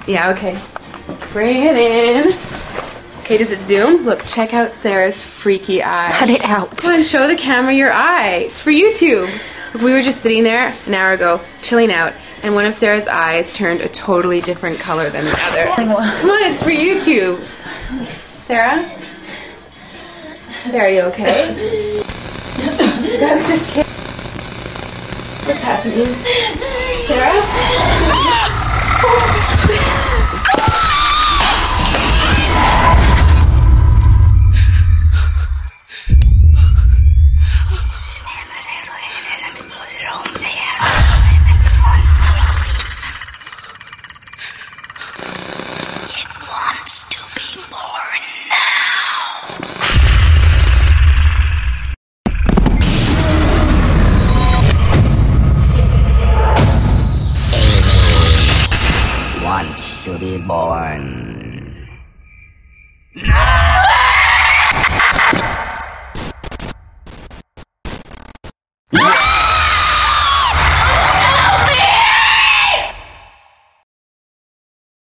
Yeah, okay. Bring it in. Okay, does it zoom? Look, check out Sarah's freaky eye. Cut it out. Come on, show the camera your eye. It's for YouTube. Look, we were just sitting there an hour ago, chilling out, and one of Sarah's eyes turned a totally different color than the other. Come on, it's for YouTube. Sarah? Sarah, you okay? I was just kidding. What's happening? Sarah? It wants to be born now. Amy wants to be born